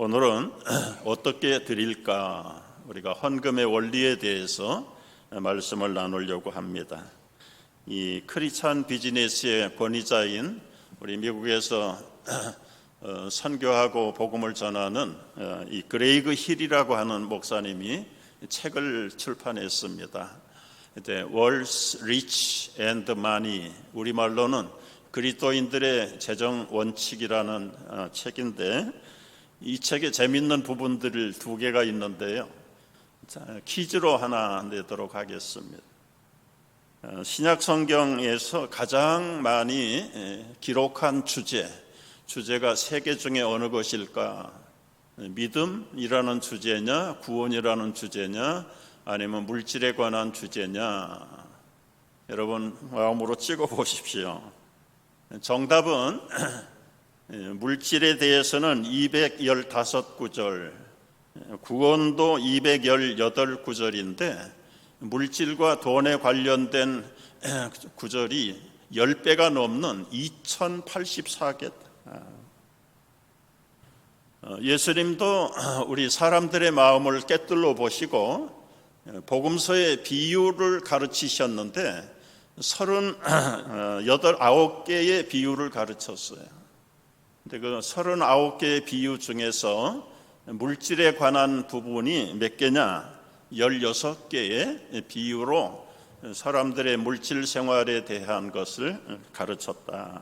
오늘은 어떻게 드릴까? 우리가 헌금의 원리에 대해서 말씀을 나누려고 합니다. 이 크리스찬 비즈니스의 권위자인 우리 미국에서 선교하고 복음을 전하는 이 그레이그 힐이라고 하는 목사님이 책을 출판했습니다. World's Rich and Money, 우리말로는 그리스도인들의 재정 원칙이라는 책인데, 이 책에 재밌는 부분들을 두 개가 있는데요. 퀴즈로 하나 내도록 하겠습니다. 신약 성경에서 가장 많이 기록한 주제가 세 개 중에 어느 것일까? 믿음이라는 주제냐, 구원이라는 주제냐, 아니면 물질에 관한 주제냐? 여러분 마음으로 찍어 보십시오. 정답은 물질에 대해서는 215구절, 구원도 218구절인데 물질과 돈에 관련된 구절이 10배가 넘는 2084개. 예수님도 우리 사람들의 마음을 꿰뚫어 보시고 복음서의 비유를 가르치셨는데 39개의 비유를 가르쳤어요. 근데 그 39개의 비유 중에서 물질에 관한 부분이 몇 개냐? 16개의 비유로 사람들의 물질 생활에 대한 것을 가르쳤다.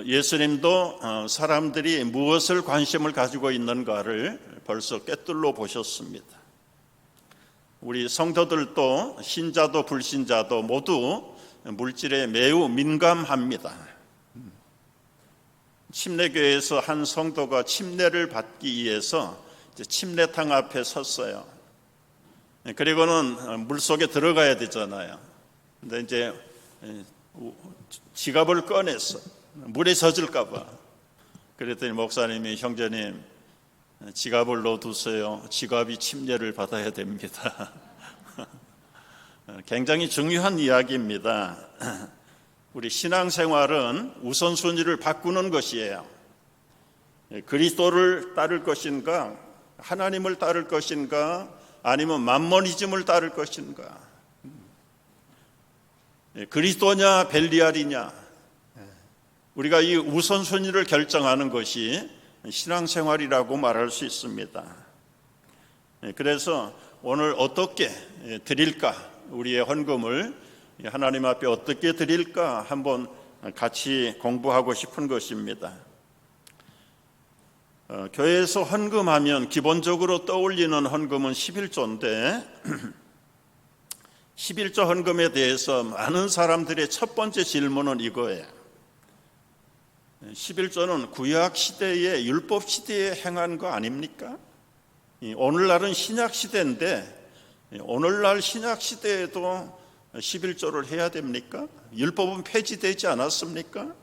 예수님도 사람들이 무엇을 관심을 가지고 있는가를 벌써 꿰뚫어 보셨습니다. 우리 성도들도 신자도 불신자도 모두 물질에 매우 민감합니다. 침례교회에서 한 성도가 침례를 받기 위해서 침례탕 앞에 섰어요. 그리고는 물속에 들어가야 되잖아요. 근데 이제 지갑을 꺼냈어. 물에 젖을까 봐. 그랬더니 목사님이, 형제님, 지갑을 넣어두세요. 지갑이 침례를 받아야 됩니다. 굉장히 중요한 이야기입니다. 우리 신앙생활은 우선순위를 바꾸는 것이에요. 그리스도를 따를 것인가, 하나님을 따를 것인가, 아니면 맘모니즘을 따를 것인가, 그리스도냐 벨리알이냐, 우리가 이 우선순위를 결정하는 것이 신앙생활이라고 말할 수 있습니다. 그래서 오늘 어떻게 드릴까, 우리의 헌금을 하나님 앞에 어떻게 드릴까 한번 같이 공부하고 싶은 것입니다. 교회에서 헌금하면 기본적으로 떠올리는 헌금은 11조인데 11조 헌금에 대해서 많은 사람들의 첫 번째 질문은 이거예요. 11조는 구약 시대의 율법 시대에 행한 거 아닙니까? 오늘날은 신약 시대인데 오늘날 신약 시대에도 11조를 해야 됩니까? 율법은 폐지되지 않았습니까?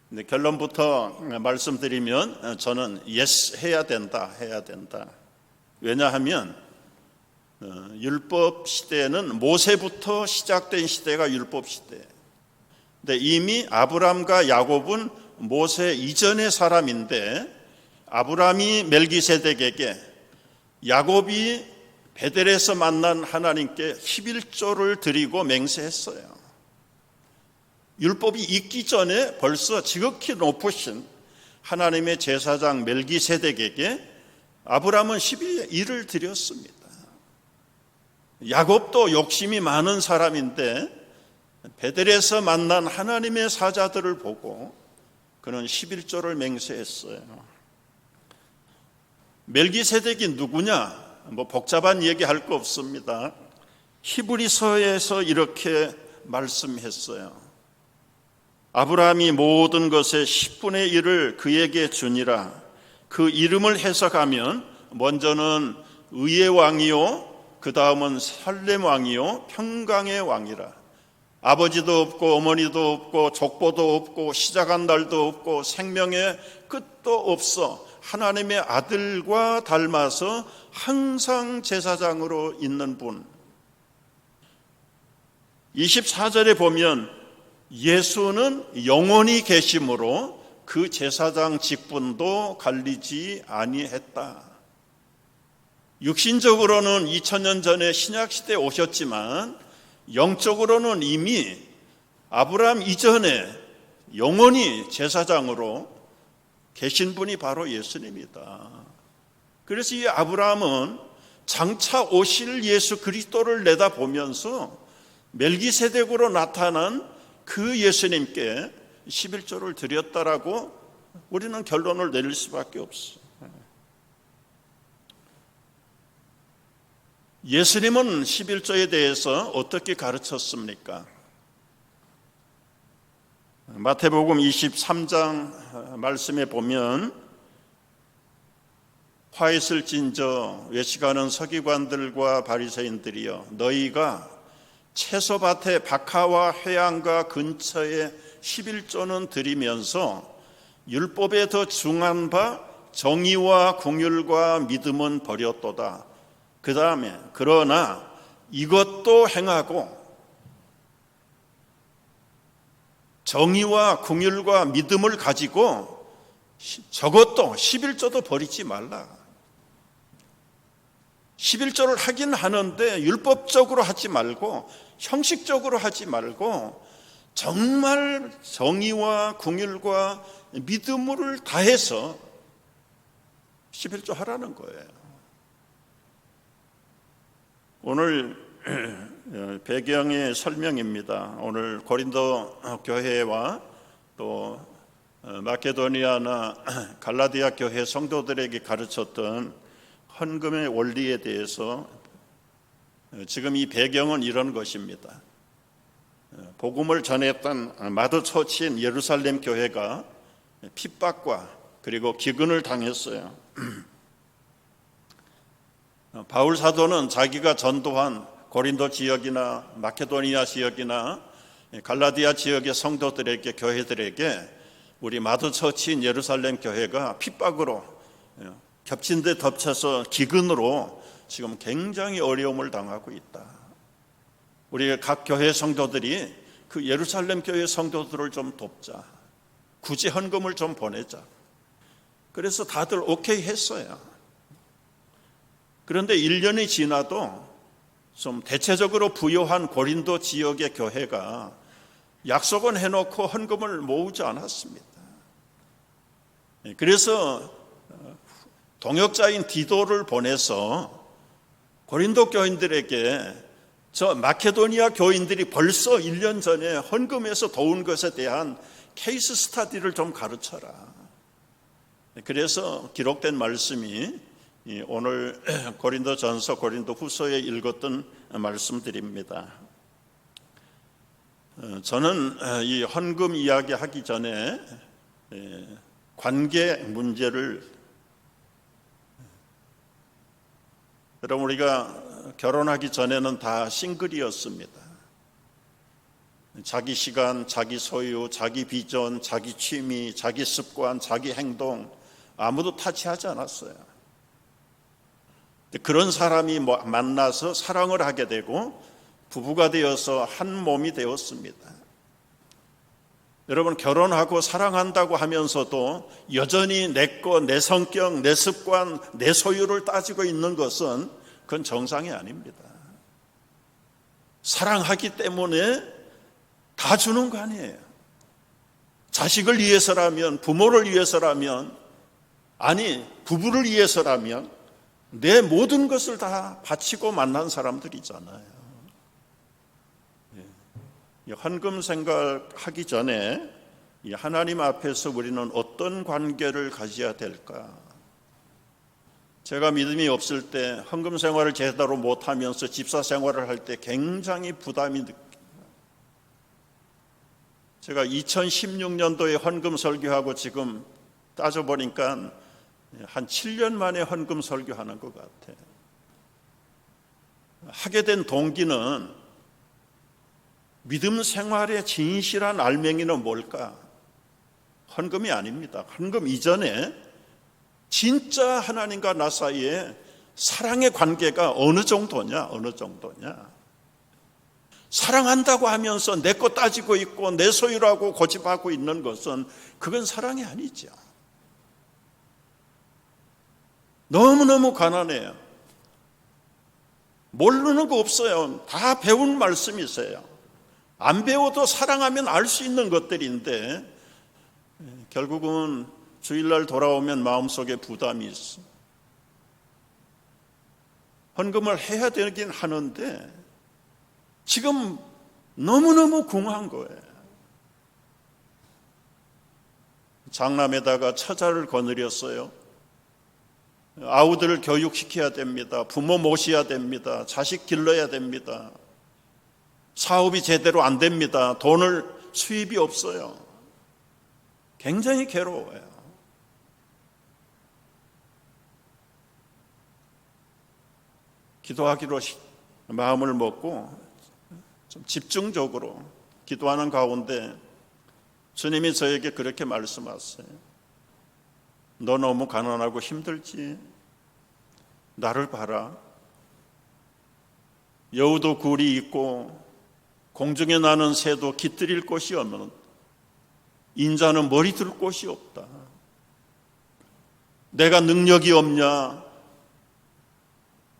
근데 결론부터 말씀드리면 저는 yes, 해야 된다. 왜냐하면 율법 시대는 모세부터 시작된 시대가 율법 시대. 근데 이미 아브람과 야곱은 모세 이전의 사람인데 아브람이 멜기세덱에게, 야곱이 베델에서 만난 하나님께 11조를 드리고 맹세했어요. 율법이 있기 전에 벌써 지극히 높으신 하나님의 제사장 멜기세덱에게 아브람은 11을 드렸습니다. 야곱도 욕심이 많은 사람인데 베델에서 만난 하나님의 사자들을 보고 그는 11조를 맹세했어요. 멜기세덱이 누구냐? 뭐 복잡한 얘기할 거 없습니다. 히브리서에서 이렇게 말씀했어요. 아브라함이 모든 것의 10분의 1을 그에게 주니라. 그 이름을 해석하면 먼저는 의의 왕이요, 그 다음은 살렘 왕이요, 평강의 왕이라. 아버지도 없고 어머니도 없고 족보도 없고 시작한 날도 없고 생명의 끝도 없어 하나님의 아들과 닮아서 항상 제사장으로 있는 분. 24절에 보면 예수는 영원히 계심으로 그 제사장 직분도 갈리지 아니했다. 육신적으로는 2000년 전에 신약시대에 오셨지만 영적으로는 이미 아브라함 이전에 영원히 제사장으로 계신 분이 바로 예수님이다. 그래서 이 아브라함은 장차 오실 예수 그리스도를 내다보면서 멜기세덱으로 나타난 그 예수님께 11조를 드렸다라고 우리는 결론을 내릴 수밖에 없어. 예수님은 11조에 대해서 어떻게 가르쳤습니까? 마태복음 23장 말씀에 보면 화 있을진저 외식하는 서기관들과 바리새인들이여 너희가 채소밭의 박하와 회양과 근처에 11조는 드리면서 율법에 더 중한 바 정의와 긍휼과 믿음은 버렸도다. 그 다음에 그러나 이것도 행하고 정의와 긍휼과 믿음을 가지고 저것도 11조도 버리지 말라. 11조를 하긴 하는데 율법적으로 하지 말고 형식적으로 하지 말고 정말 정의와 긍휼과 믿음을 다해서 11조 하라는 거예요. 오늘 배경의 설명입니다. 오늘 고린도 교회와 또 마케도니아나 갈라디아 교회 성도들에게 가르쳤던 헌금의 원리에 대해서 지금 이 배경은 이런 것입니다. 복음을 전했던 마더처치인 예루살렘 교회가 핍박과 그리고 기근을 당했어요. 바울 사도는 자기가 전도한 고린도 지역이나 마케도니아 지역이나 갈라디아 지역의 성도들에게 교회들에게 우리 마더처치인 예루살렘 교회가 핍박으로 겹친 데 덮쳐서 기근으로 지금 굉장히 어려움을 당하고 있다. 우리 각 교회 성도들이 그 예루살렘 교회 성도들을 좀 돕자. 굳이 헌금을 좀 보내자. 그래서 다들 오케이 했어요. 그런데 1년이 지나도 좀 대체적으로 부유한 고린도 지역의 교회가 약속은 해놓고 헌금을 모으지 않았습니다. 그래서 동역자인 디도를 보내서 고린도 교인들에게 저 마케도니아 교인들이 벌써 1년 전에 헌금해서 도운 것에 대한 케이스 스터디를 좀 가르쳐라. 그래서 기록된 말씀이 오늘 고린도전서 고린도후서에 읽었던 말씀드립니다. 저는 이 헌금 이야기 하기 전에 관계 문제를, 여러분 우리가 결혼하기 전에는 다 싱글이었습니다. 자기 시간, 자기 소유, 자기 비전, 자기 취미, 자기 습관, 자기 행동 아무도 타치하지 않았어요. 그런 사람이 만나서 사랑을 하게 되고 부부가 되어서 한 몸이 되었습니다. 여러분 결혼하고 사랑한다고 하면서도 여전히 내 것, 내 성격, 내 습관, 내 소유를 따지고 있는 것은 그건 정상이 아닙니다. 사랑하기 때문에 다 주는 거 아니에요. 자식을 위해서라면, 부모를 위해서라면, 아니 부부를 위해서라면 내 모든 것을 다 바치고 만난 사람들이잖아요. 헌금 생각하기 전에 하나님 앞에서 우리는 어떤 관계를 가져야 될까? 제가 믿음이 없을 때 헌금 생활을 제대로 못하면서 집사 생활을 할 때 굉장히 부담이 느껴요. 제가 2016년도에 헌금 설교하고 지금 따져보니까 한 7년 만에 헌금 설교하는 것 같아요. 하게 된 동기는 믿음 생활의 진실한 알맹이는 뭘까? 헌금이 아닙니다. 헌금 이전에 진짜 하나님과 나 사이에 사랑의 관계가 어느 정도냐? 사랑한다고 하면서 내 거 따지고 있고 내 소유라고 고집하고 있는 것은 그건 사랑이 아니죠. 너무너무 가난해요. 모르는 거 없어요. 다 배운 말씀이세요. 안 배워도 사랑하면 알 수 있는 것들인데 결국은 주일날 돌아오면 마음속에 부담이 있어. 헌금을 해야 되긴 하는데 지금 너무너무 궁한 거예요. 장남에다가 처자를 거느렸어요. 아우들을 교육시켜야 됩니다. 부모 모셔야 됩니다. 자식 길러야 됩니다. 사업이 제대로 안 됩니다. 수입이 없어요. 굉장히 괴로워요. 기도하기로 마음을 먹고 좀 집중적으로 기도하는 가운데 주님이 저에게 그렇게 말씀하세요. 너 너무 가난하고 힘들지? 나를 봐라. 여우도 굴이 있고 공중에 나는 새도 깃들일 곳이 없는 인자는 머리 둘 곳이 없다. 내가 능력이 없냐?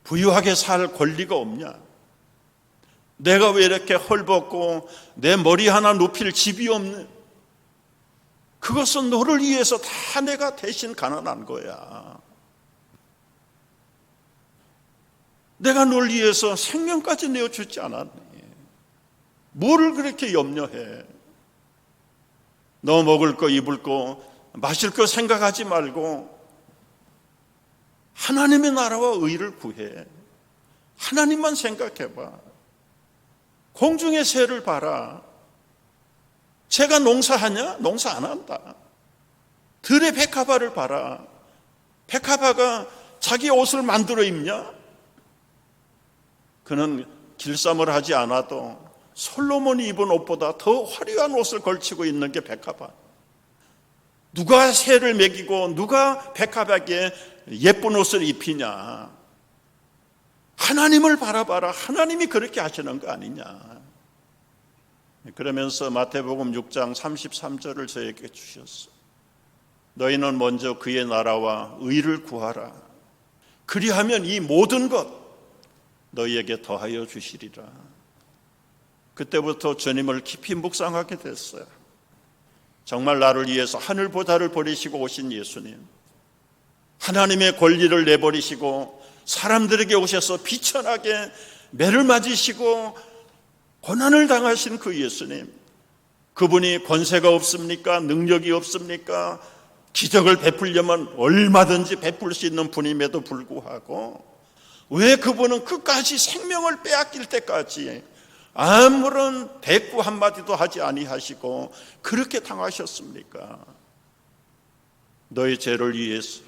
부유하게 살 권리가 없냐? 내가 왜 이렇게 헐벗고 내 머리 하나 높일 집이 없네? 그것은 너를 위해서 다 내가 대신 가난한 거야. 내가 널 위해서 생명까지 내어주지 않았니? 뭐를 그렇게 염려해? 너 먹을 거, 입을 거, 마실 거 생각하지 말고 하나님의 나라와 의를 구해. 하나님만 생각해봐. 공중의 새를 봐라. 새가 농사하냐? 농사 안 한다. 들의 백합화를 봐라. 백합화가 자기 옷을 만들어 입냐? 그는 길쌈을 하지 않아도 솔로몬이 입은 옷보다 더 화려한 옷을 걸치고 있는 게 백합화. 누가 새를 먹이고 누가 백합에게 예쁜 옷을 입히냐? 하나님을 바라봐라. 하나님이 그렇게 하시는 거 아니냐? 그러면서 마태복음 6장 33절을 저에게 주셨어. 너희는 먼저 그의 나라와 의를 구하라. 그리하면 이 모든 것 너희에게 더하여 주시리라. 그때부터 주님을 깊이 묵상하게 됐어요. 정말 나를 위해서 하늘보다를 버리시고 오신 예수님, 하나님의 권리를 내버리시고 사람들에게 오셔서 비천하게 매를 맞으시고 고난을 당하신 그 예수님, 그분이 권세가 없습니까? 능력이 없습니까? 기적을 베풀려면 얼마든지 베풀 수 있는 분임에도 불구하고 왜 그분은 끝까지 생명을 빼앗길 때까지 아무런 대꾸 한마디도 하지 아니하시고 그렇게 당하셨습니까? 너의 죄를 위해서,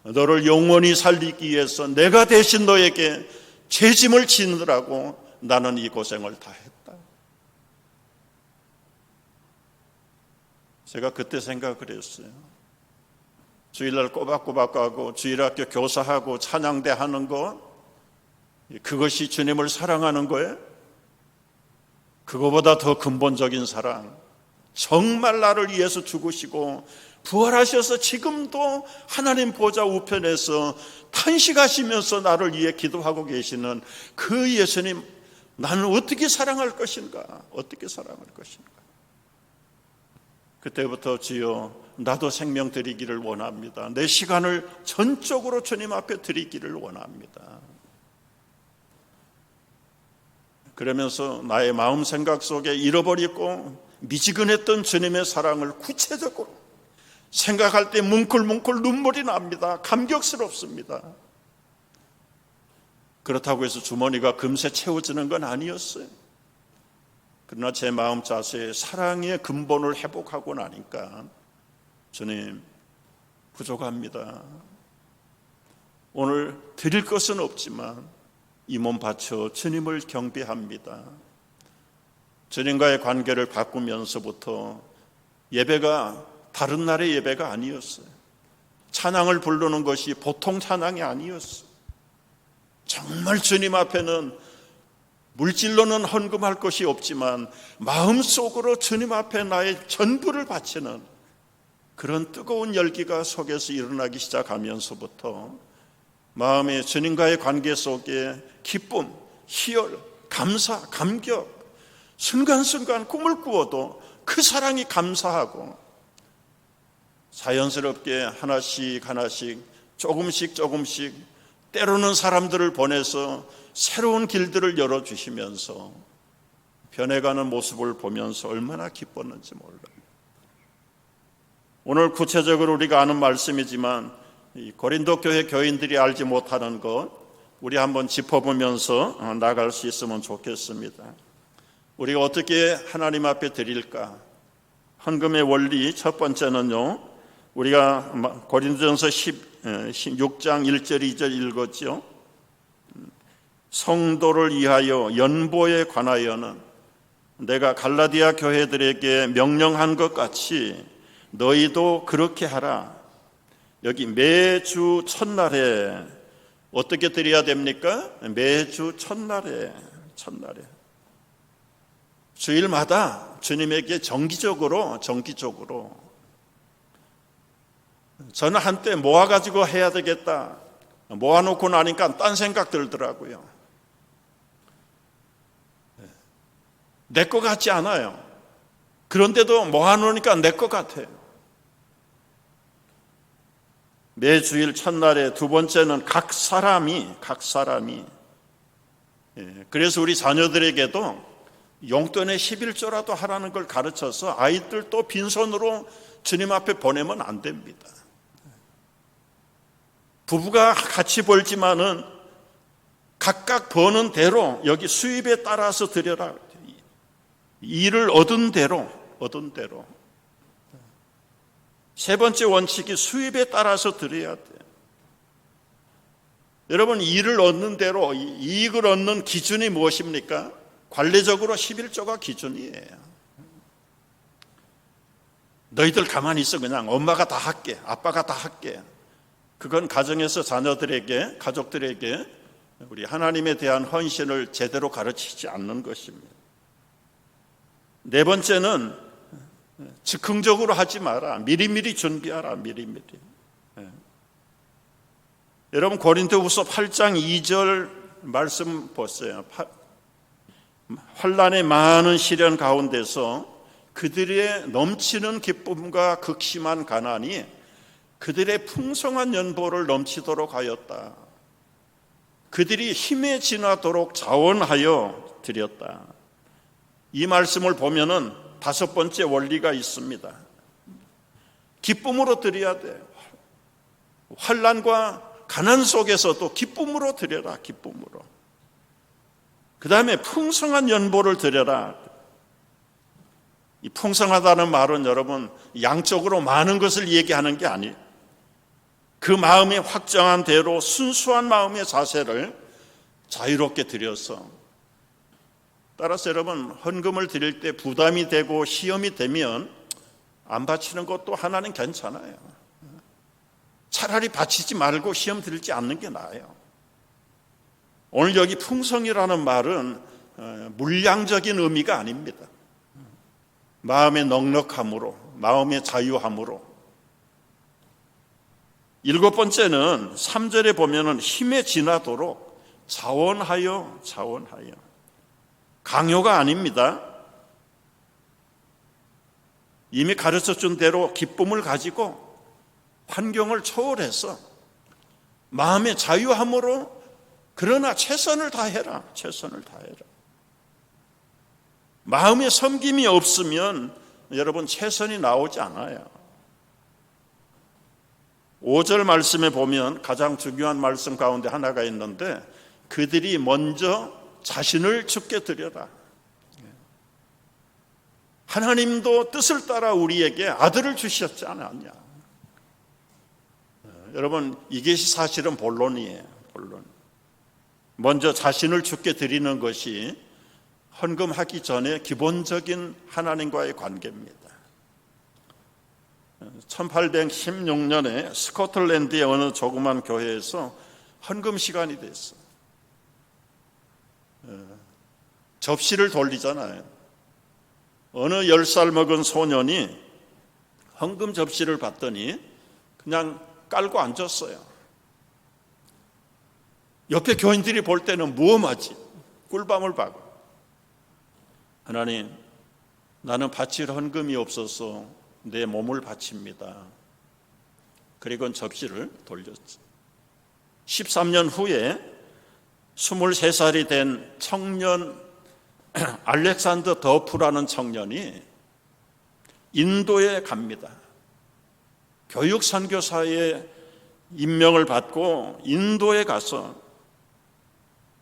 너를 영원히 살리기 위해서 내가 대신 너에게 죄짐을 지느라고 나는 이 고생을 다 했다. 제가 그때 생각을 했어요. 주일날 꼬박꼬박 가고 주일학교 교사하고 찬양대 하는 것, 그것이 주님을 사랑하는 거예요? 그거보다 더 근본적인 사랑, 정말 나를 위해서 죽으시고 부활하셔서 지금도 하나님 보좌 우편에서 탄식하시면서 나를 위해 기도하고 계시는 그 예수님, 나는 어떻게 사랑할 것인가? 어떻게 사랑할 것인가? 그때부터 주여 나도 생명 드리기를 원합니다. 내 시간을 전적으로 주님 앞에 드리기를 원합니다. 그러면서 나의 마음 생각 속에 잃어버리고 미지근했던 주님의 사랑을 구체적으로 생각할 때 뭉클뭉클 눈물이 납니다. 감격스럽습니다. 그렇다고 해서 주머니가 금세 채워지는 건 아니었어요. 그러나 제 마음 자세에 사랑의 근본을 회복하고 나니까 주님 부족합니다. 오늘 드릴 것은 없지만 이 몸 바쳐 주님을 경배합니다. 주님과의 관계를 바꾸면서부터 예배가 다른 날의 예배가 아니었어요. 찬양을 부르는 것이 보통 찬양이 아니었어요. 정말 주님 앞에는 물질로는 헌금할 것이 없지만 마음속으로 주님 앞에 나의 전부를 바치는 그런 뜨거운 열기가 속에서 일어나기 시작하면서부터 마음의 주님과의 관계 속에 기쁨, 희열, 감사, 감격, 순간순간 꿈을 꾸어도 그 사랑이 감사하고 자연스럽게 하나씩 조금씩 때로는 사람들을 보내서 새로운 길들을 열어주시면서 변해가는 모습을 보면서 얼마나 기뻤는지 몰라요. 오늘 구체적으로 우리가 아는 말씀이지만 이 고린도 교회 교인들이 알지 못하는 것 우리 한번 짚어보면서 나갈 수 있으면 좋겠습니다. 우리가 어떻게 하나님 앞에 드릴까? 헌금의 원리 첫 번째는요, 우리가 고린도전서 16장 1절 2절 읽었죠. 성도를 위하여 연보에 관하여는 내가 갈라디아 교회들에게 명령한 것 같이 너희도 그렇게 하라. 여기 매주 첫날에 어떻게 드려야 됩니까? 매주 첫날에 주일마다 주님에게 정기적으로 저는 한때 모아가지고 해야 되겠다 모아놓고 나니까 딴 생각 들더라고요. 내 것 같지 않아요. 그런데도 모아놓으니까 내 것 같아요. 매주일 첫날에 두 번째는 각 사람이 그래서 우리 자녀들에게도 용돈의 11조라도 하라는 걸 가르쳐서 아이들도 빈손으로 주님 앞에 보내면 안 됩니다. 부부가 같이 벌지만은 각각 버는 대로 여기 수입에 따라서 드려라. 일을 얻은 대로. 세 번째 원칙이 수입에 따라서 드려야 돼요. 여러분, 일을 얻는 대로 이익을 얻는 기준이 무엇입니까? 관례적으로 11조가 기준이에요. 너희들 가만히 있어. 그냥 엄마가 다 할게, 아빠가 다 할게. 그건 가정에서 자녀들에게, 가족들에게 우리 하나님에 대한 헌신을 제대로 가르치지 않는 것입니다. 네 번째는 즉흥적으로 하지 마라. 미리미리 준비하라. 미리미리. 여러분, 고린도후서 8장 2절 말씀 보세요. 환난의 많은 시련 가운데서 그들의 넘치는 기쁨과 극심한 가난이 그들의 풍성한 연보를 넘치도록 하였다. 그들이 힘에 지나도록 자원하여 드렸다. 이 말씀을 보면은 다섯 번째 원리가 있습니다. 기쁨으로 드려야 돼요. 환난과 가난 속에서도 기쁨으로 드려라. 기쁨으로. 그 다음에 풍성한 연보를 드려라. 이 풍성하다는 말은 여러분 양적으로 많은 것을 얘기하는 게 아니에요. 그 마음이 확정한 대로 순수한 마음의 자세를 자유롭게 드려서, 따라서 여러분 헌금을 드릴 때 부담이 되고 시험이 되면 안 바치는 것도 하나는 괜찮아요. 차라리 바치지 말고 시험 들지 않는 게 나아요. 오늘 여기 풍성이라는 말은 물량적인 의미가 아닙니다. 마음의 넉넉함으로, 마음의 자유함으로. 일곱 번째는 3절에 보면은 힘에 지나도록 자원하여. 강요가 아닙니다. 이미 가르쳐준 대로 기쁨을 가지고 환경을 초월해서 마음의 자유함으로, 그러나 최선을 다해라. 마음의 섬김이 없으면 여러분 최선이 나오지 않아요. 5절 말씀에 보면 가장 중요한 말씀 가운데 하나가 있는데, 그들이 먼저 자신을 주께 드려라. 하나님도 뜻을 따라 우리에게 아들을 주셨지 않았냐. 여러분, 이것이 사실은 본론이에요. 본론. 먼저 자신을 주께 드리는 것이 헌금하기 전에 기본적인 하나님과의 관계입니다. 1816년에 스코틀랜드의 어느 조그만 교회에서 헌금 시간이 됐어요. 접시를 돌리잖아요. 어느 10살 먹은 소년이 헌금 접시를 봤더니 그냥 깔고 앉았어요. 옆에 교인들이 볼 때는 무엄하지. 꿀밤을 박아. 하나님, 나는 바칠 헌금이 없어서 내 몸을 바칩니다. 그리고 접시를 돌렸지. 13년 후에 23살이 된 청년 알렉산더 더프라는 청년이 인도에 갑니다. 교육 선교사의 임명을 받고 인도에 가서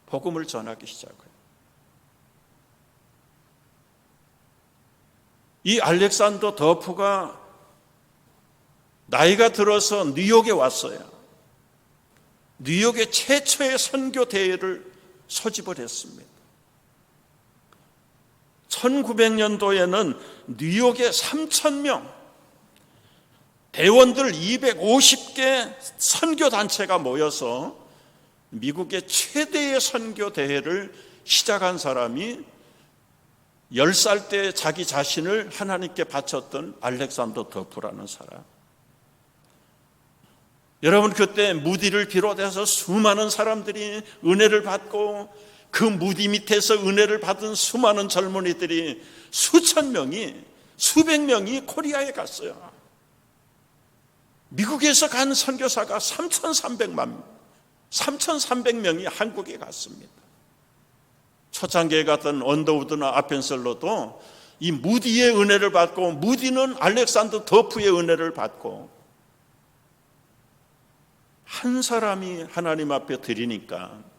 복음을 전하기 시작해요. 이 알렉산더 더프가 나이가 들어서 뉴욕에 왔어요. 뉴욕의 최초의 선교 대회를 소집을 했습니다. 1900년도에는 뉴욕에 3,000명, 대원들 250개 선교단체가 모여서 미국의 최대의 선교 대회를 시작한 사람이 10살 때 자기 자신을 하나님께 바쳤던 알렉산더 더프라는 사람. 여러분, 그때 무디를 비롯해서 수많은 사람들이 은혜를 받고 그 무디 밑에서 은혜를 받은 수많은 젊은이들이 수천 명이, 수백 명이 코리아에 갔어요. 미국에서 간 선교사가 3,300명이 한국에 갔습니다. 초창기에 갔던 언더우드나 아펜셀러도 이 무디의 은혜를 받고, 무디는 알렉산더 더프의 은혜를 받고, 한 사람이 하나님 앞에 드리니까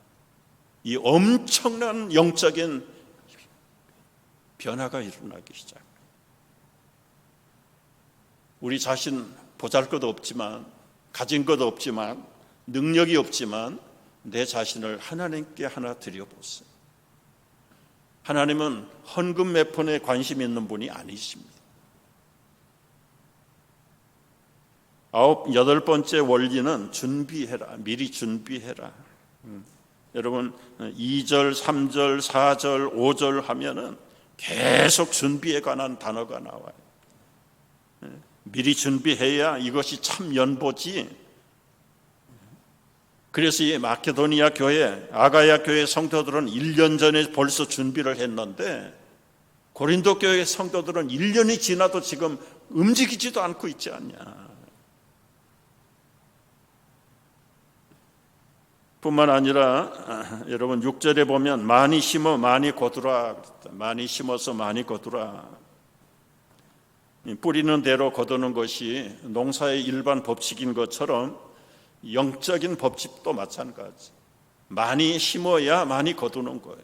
이 엄청난 영적인 변화가 일어나기 시작해요. 우리 자신 보잘것 없지만, 가진 것 없지만, 능력이 없지만 내 자신을 하나님께 하나 드려보세요. 하나님은 헌금 몇 푼에 관심 있는 분이 아니십니다. 8번째 원리는 준비해라. 미리 준비해라. 여러분, 2절, 3절, 4절, 5절 하면은 계속 준비에 관한 단어가 나와요. 미리 준비해야 이것이 참 연보지. 그래서 이 마케도니아 교회, 아가야 교회 성도들은 1년 전에 벌써 준비를 했는데, 고린도 교회 성도들은 1년이 지나도 지금 움직이지도 않고 있지 않냐. 뿐만 아니라 여러분, 6절에 보면 많이 심어 많이 거두라. 많이 심어서 많이 거두라. 뿌리는 대로 거두는 것이 농사의 일반 법칙인 것처럼 영적인 법칙도 마찬가지. 많이 심어야 많이 거두는 거예요.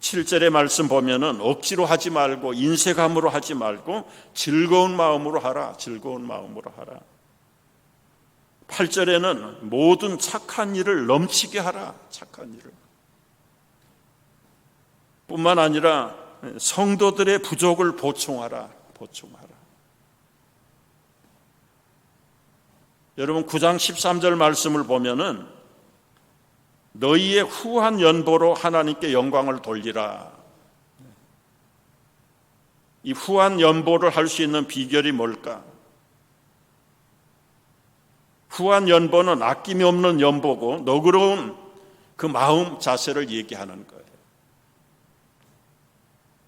7절의 말씀 보면은 억지로 하지 말고 인색함으로 하지 말고 즐거운 마음으로 하라. 즐거운 마음으로 하라. 8절에는 모든 착한 일을 넘치게 하라. 착한 일을. 뿐만 아니라 성도들의 부족을 보충하라. 보충하라. 여러분, 9장 13절 말씀을 보면은 너희의 후한 연보로 하나님께 영광을 돌리라. 이 후한 연보를 할 수 있는 비결이 뭘까? 후한 연보는 아낌이 없는 연보고 너그러운 그 마음 자세를 얘기하는 거예요.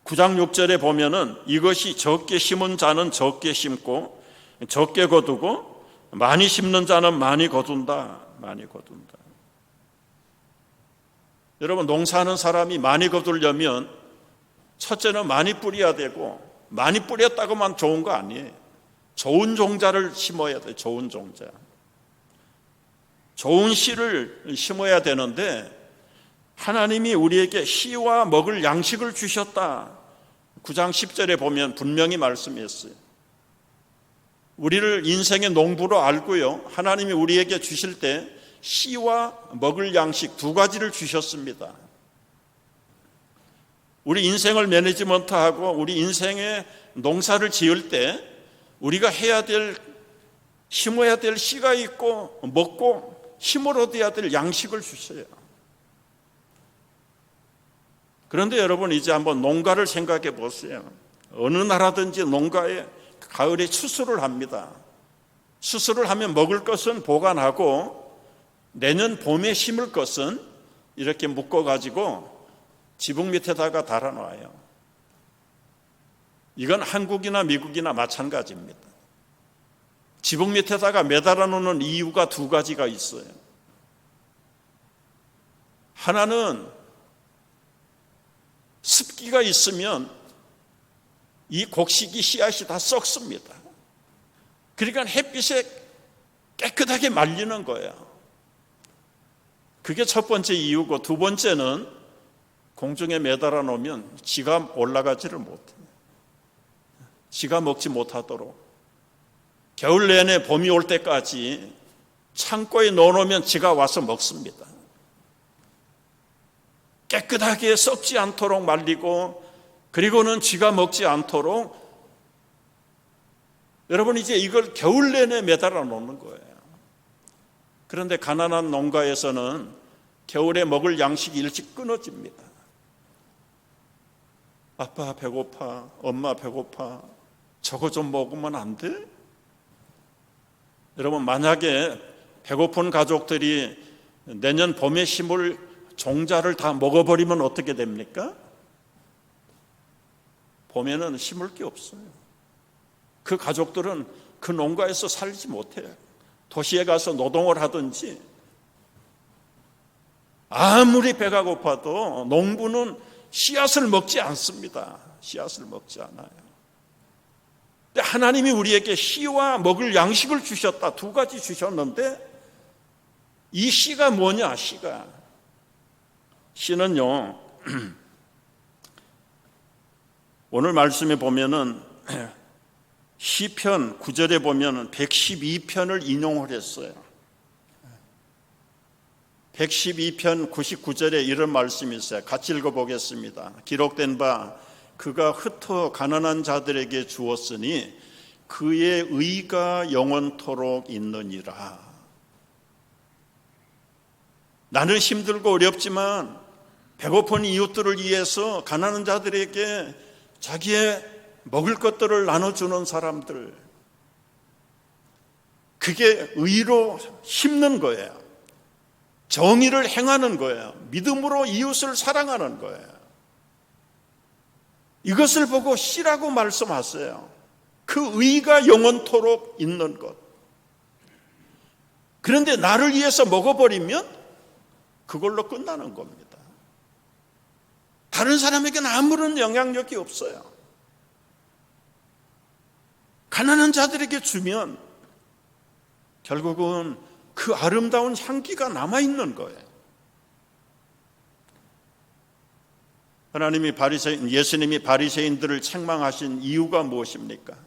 9장 6절에 보면은 이것이 적게 심은 자는 적게 심고 적게 거두고 많이 심는 자는 많이 거둔다. 많이 거둔다. 여러분, 농사하는 사람이 많이 거두려면 첫째는 많이 뿌려야 되고, 많이 뿌렸다고만 좋은 거 아니에요. 좋은 종자를 심어야 돼요. 좋은 종자. 좋은 씨를 심어야 되는데 하나님이 우리에게 씨와 먹을 양식을 주셨다. 9장 10절에 보면 분명히 말씀했어요. 우리를 인생의 농부로 알고요, 하나님이 우리에게 주실 때 씨와 먹을 양식 두 가지를 주셨습니다. 우리 인생을 매니지먼트하고 우리 인생의 농사를 지을 때 우리가 해야 될, 심어야 될 씨가 있고 먹고 힘을 얻어야 될 양식을 주셔요. 그런데 여러분 이제 한번 농가를 생각해 보세요. 어느 나라든지 농가에 가을에 추수를 합니다. 추수를 하면 먹을 것은 보관하고 내년 봄에 심을 것은 이렇게 묶어가지고 지붕 밑에다가 달아놔요. 이건 한국이나 미국이나 마찬가지입니다. 지붕 밑에다가 매달아 놓는 이유가 두 가지가 있어요. 하나는 습기가 있으면 이 곡식이 씨앗이 다 썩습니다. 그러니까 햇빛에 깨끗하게 말리는 거예요. 그게 첫 번째 이유고, 두 번째는 공중에 매달아 놓으면 지가 올라가지를 못해요. 지가 먹지 못하도록 겨울 내내 봄이 올 때까지 창고에 넣어놓으면 지가 와서 먹습니다. 깨끗하게 썩지 않도록 말리고, 그리고는 쥐가 먹지 않도록, 여러분 이제 이걸 겨울 내내 매달아 놓는 거예요. 그런데 가난한 농가에서는 겨울에 먹을 양식이 일찍 끊어집니다. 아빠 배고파, 엄마 배고파, 저거 좀 먹으면 안 돼? 여러분 만약에 배고픈 가족들이 내년 봄에 심을 종자를 다 먹어버리면 어떻게 됩니까? 봄에는 심을 게 없어요. 그 가족들은 그 농가에서 살지 못해요. 도시에 가서 노동을 하든지, 아무리 배가 고파도 농부는 씨앗을 먹지 않습니다. 씨앗을 먹지 않아요. 근데 하나님이 우리에게 씨와 먹을 양식을 주셨다. 두 가지 주셨는데 이 씨가 뭐냐? 씨는요, 오늘 말씀에 보면은 시편 9절에 보면은 112편을 인용을 했어요. 112편 99절에 이런 말씀이 있어요. 같이 읽어보겠습니다. 기록된 바 그가 흩어 가난한 자들에게 주었으니 그의 의가 영원토록 있느니라. 나는 힘들고 어렵지만 배고픈 이웃들을 위해서 가난한 자들에게 자기의 먹을 것들을 나눠주는 사람들, 그게 의로 힘는 거예요. 정의를 행하는 거예요. 믿음으로 이웃을 사랑하는 거예요. 이것을 보고 씨라고 말씀하세요. 그 의가 영원토록 있는 것. 그런데 나를 위해서 먹어버리면 그걸로 끝나는 겁니다. 다른 사람에게는 아무런 영향력이 없어요. 가난한 자들에게 주면 결국은 그 아름다운 향기가 남아있는 거예요. 예수님이 바리새인들을 책망하신 이유가 무엇입니까?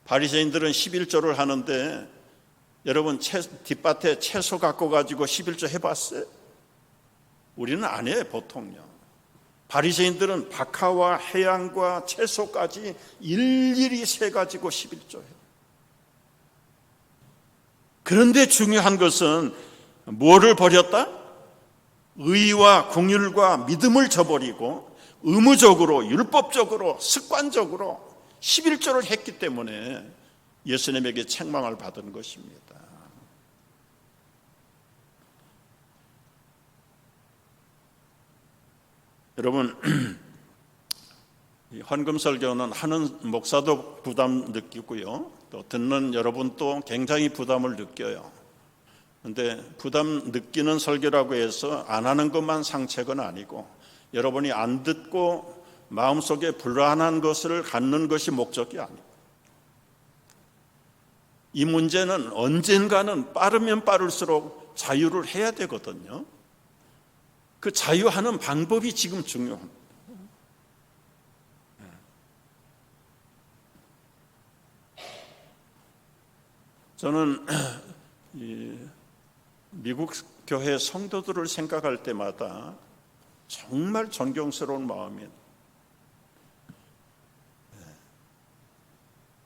바리새인들은 11조를 하는데, 여러분 뒷밭에 채소 갖고 가지고 11조 해봤어요? 우리는 안 해요, 보통요. 바리새인들은 박하와 해양과 채소까지 일일이 세가지고 11조 해요. 그런데 중요한 것은 뭐를 버렸다? 의와 긍휼과 믿음을 저버리고 의무적으로, 율법적으로, 습관적으로 11조를 했기 때문에 예수님에게 책망을 받은 것입니다. 여러분, 헌금 설교는 하는 목사도 부담 느끼고요, 또 듣는 여러분도 굉장히 부담을 느껴요. 그런데 부담 느끼는 설교라고 해서 안 하는 것만 상책은 아니고, 여러분이 안 듣고 마음속에 불안한 것을 갖는 것이 목적이 아니고, 이 문제는 언젠가는 빠르면 빠를수록 자유를 해야 되거든요. 그 자유하는 방법이 지금 중요합니다. 저는 미국 교회 성도들을 생각할 때마다 정말 존경스러운 마음이에요.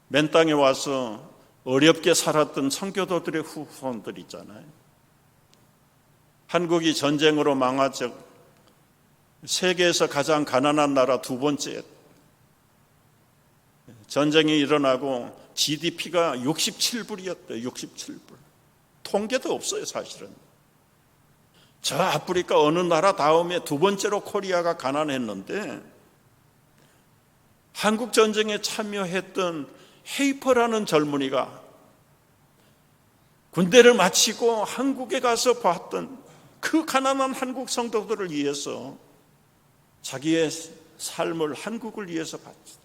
맨 땅에 와서 어렵게 살았던 선교도들의 후손들 있잖아요. 한국이 전쟁으로 망하자 세계에서 가장 가난한 나라 두 번째. 전쟁이 일어나고 GDP가 67불이었대요. 67불. 통계도 없어요, 사실은. 저 아프리카 어느 나라 다음에 두 번째로 코리아가 가난했는데, 한국 전쟁에 참여했던 헤이퍼라는 젊은이가 군대를 마치고 한국에 가서 봤던 그 가난한 한국 성도들을 위해서 자기의 삶을 한국을 위해서 바쳤다.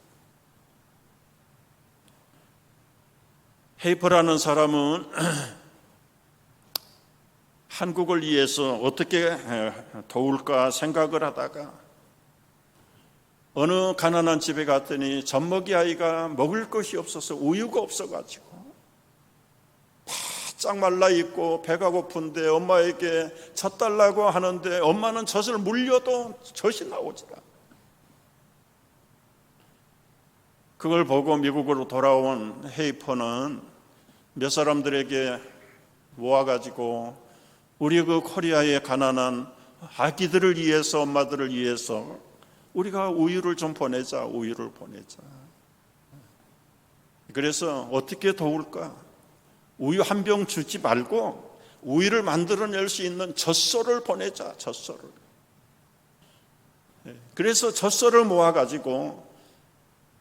헤이퍼라는 사람은 한국을 위해서 어떻게 도울까 생각을 하다가 어느 가난한 집에 갔더니 젖먹이 아이가 먹을 것이 없어서 우유가 없어가지고 바짝 말라있고 배가 고픈데 엄마에게 젖 달라고 하는데 엄마는 젖을 물려도 젖이 나오지 않아. 그걸 보고 미국으로 돌아온 헤이퍼는 몇 사람들에게 모아가지고 우리 그 코리아의 가난한 아기들을 위해서, 엄마들을 위해서 우리가 우유를 좀 보내자, 우유를 보내자. 그래서 어떻게 도울까? 우유 한 병 주지 말고 우유를 만들어낼 수 있는 젖소를 보내자, 젖소를. 그래서 젖소를 모아가지고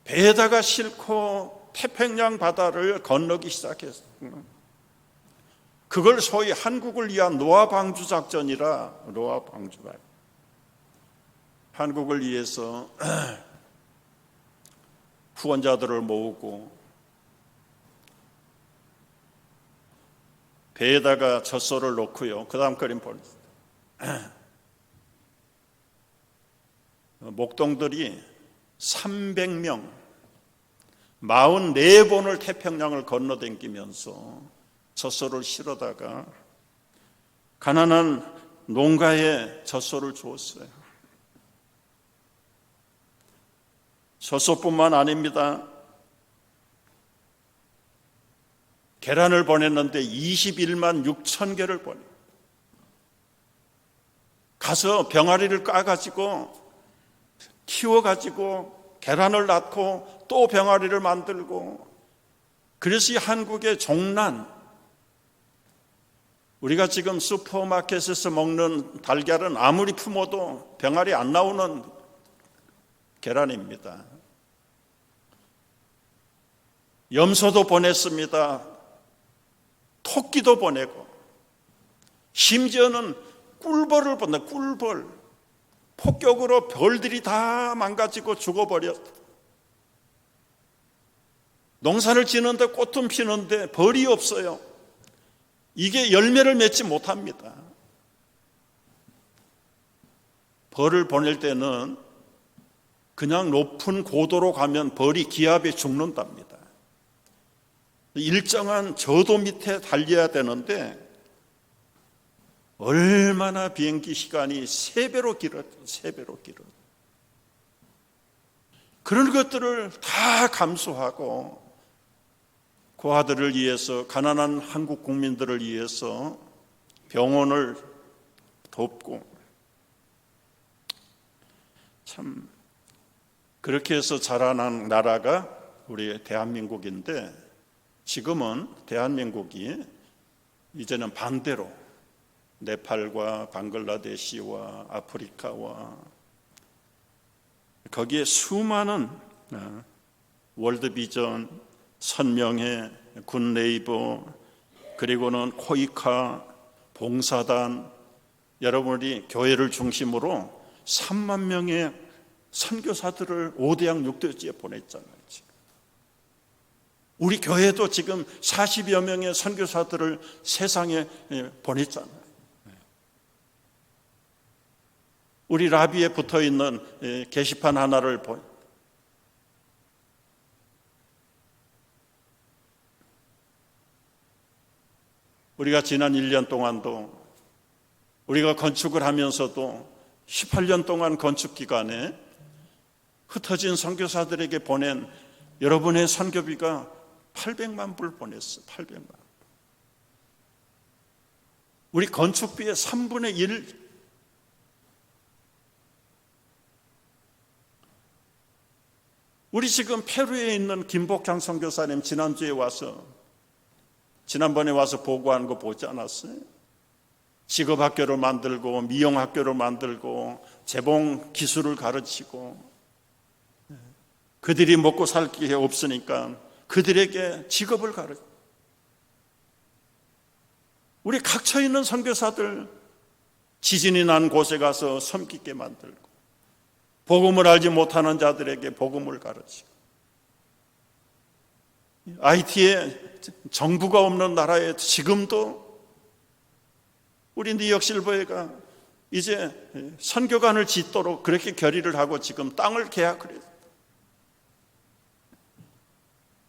배에다가 싣고 태평양 바다를 건너기 시작했어요. 그걸 소위 한국을 위한 노아 방주 작전이라, 노아 방주가 한국을 위해서 후원자들을 모으고 배에다가 젖소를 놓고요. 그 다음 그림 보냈어요. 목동들이 300명 44번을 태평양을 건너다니면서 젖소를 실어다가 가난한 농가에 젖소를 주었어요. 젖소뿐만 아닙니다. 계란을 보냈는데 21만 6천 개를 보내. 가서 병아리를 까가지고 키워가지고 계란을 낳고 또 병아리를 만들고. 그래서 이 한국의 종란, 우리가 지금 슈퍼마켓에서 먹는 달걀은 아무리 품어도 병아리 안 나오는 계란입니다. 염소도 보냈습니다. 토끼도 보내고, 심지어는 꿀벌을 보내. 꿀벌. 폭격으로 벌들이 다 망가지고 죽어버렸다. 농사를 지는데 꽃은 피는데 벌이 없어요. 이게 열매를 맺지 못합니다. 벌을 보낼 때는 그냥 높은 고도로 가면 벌이 기압에 죽는답니다. 일정한 저도 밑에 달려야 되는데 얼마나 비행기 시간이 3배로 길었죠. 3배로 길어. 그런 것들을 다 감수하고 그 아들을 위해서, 가난한 한국 국민들을 위해서 병원을 돕고, 참 그렇게 해서 자라난 나라가 우리 대한민국인데, 지금은 대한민국이 이제는 반대로 네팔과 방글라데시와 아프리카와 거기에 수많은 월드비전, 선명회, 굿네이버, 그리고는 코이카, 봉사단, 여러분이 교회를 중심으로 3만 명의 선교사들을 5대양 6대지에 보냈잖아요. 지금. 우리 교회도 지금 40여 명의 선교사들을 세상에 보냈잖아요. 우리 라비에 붙어있는 게시판 하나를 우리가 지난 1년 동안도 우리가 건축을 하면서도 18년 동안 건축 기간에 흩어진 선교사들에게 보낸 여러분의 선교비가 800만 불 보냈어요. 800만. 우리 건축비의 3분의 1 우리 지금 페루에 있는 김복향 선교사님 지난번에 와서 보고한 거 보지 않았어요? 직업학교를 만들고 미용학교를 만들고 재봉 기술을 가르치고, 그들이 먹고 살 게 없으니까 그들에게 직업을 가르쳐. 우리 각처에 있는 선교사들 지진이 난 곳에 가서 섬기게 만들고, 복음을 알지 못하는 자들에게 복음을 가르치고, IT에 정부가 없는 나라에 지금도 우리 뉴욕실버회가 이제 선교관을 짓도록 그렇게 결의를 하고 지금 땅을 계약을 했어요.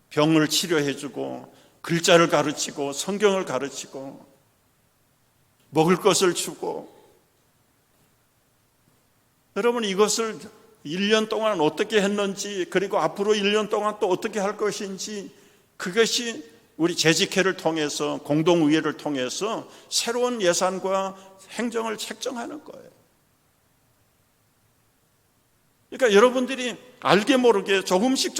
병을 치료해주고 글자를 가르치고 성경을 가르치고 먹을 것을 주고. 여러분, 이것을 1년 동안 어떻게 했는지, 그리고 앞으로 1년 동안 또 어떻게 할 것인지, 그것이 우리 재직회를 통해서, 공동의회를 통해서 새로운 예산과 행정을 책정하는 거예요. 그러니까 여러분들이 알게 모르게 조금씩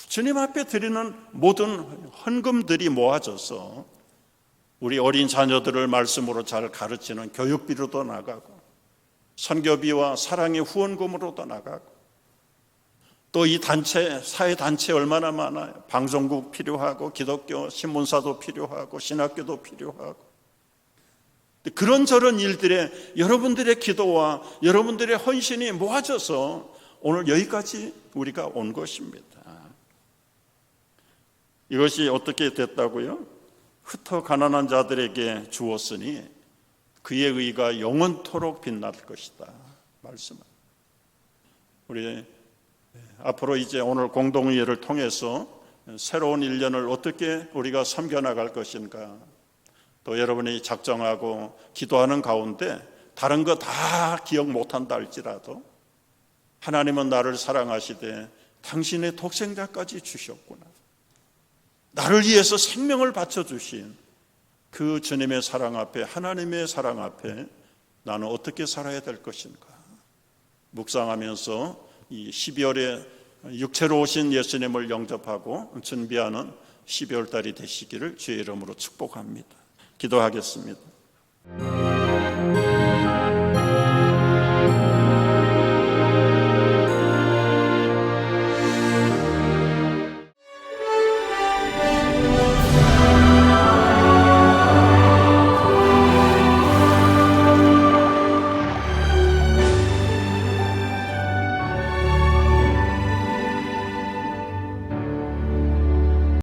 주님 앞에 드리는 모든 헌금들이 모아져서 우리 어린 자녀들을 말씀으로 잘 가르치는 교육비로도 나가고, 선교비와 사랑의 후원금으로도 나가고, 또 이 단체, 사회단체 얼마나 많아요. 방송국 필요하고, 기독교 신문사도 필요하고, 신학교도 필요하고. 그런저런 일들에 여러분들의 기도와 여러분들의 헌신이 모아져서 오늘 여기까지 우리가 온 것입니다. 이것이 어떻게 됐다고요? 흩어 가난한 자들에게 주었으니 그의 의가 영원토록 빛날 것이다 말씀합니다. 우리 앞으로 이제 오늘 공동의회를 통해서 새로운 1년을 어떻게 우리가 섬겨나갈 것인가, 또 여러분이 작정하고 기도하는 가운데 다른 거 다 기억 못한다 할지라도 하나님은 나를 사랑하시되 당신의 독생자까지 주셨구나, 나를 위해서 생명을 바쳐주신 그 주님의 사랑 앞에, 하나님의 사랑 앞에 나는 어떻게 살아야 될 것인가 묵상하면서 이 12월에 육체로 오신 예수님을 영접하고 준비하는 12월 달이 되시기를 주의 이름으로 축복합니다. 기도하겠습니다.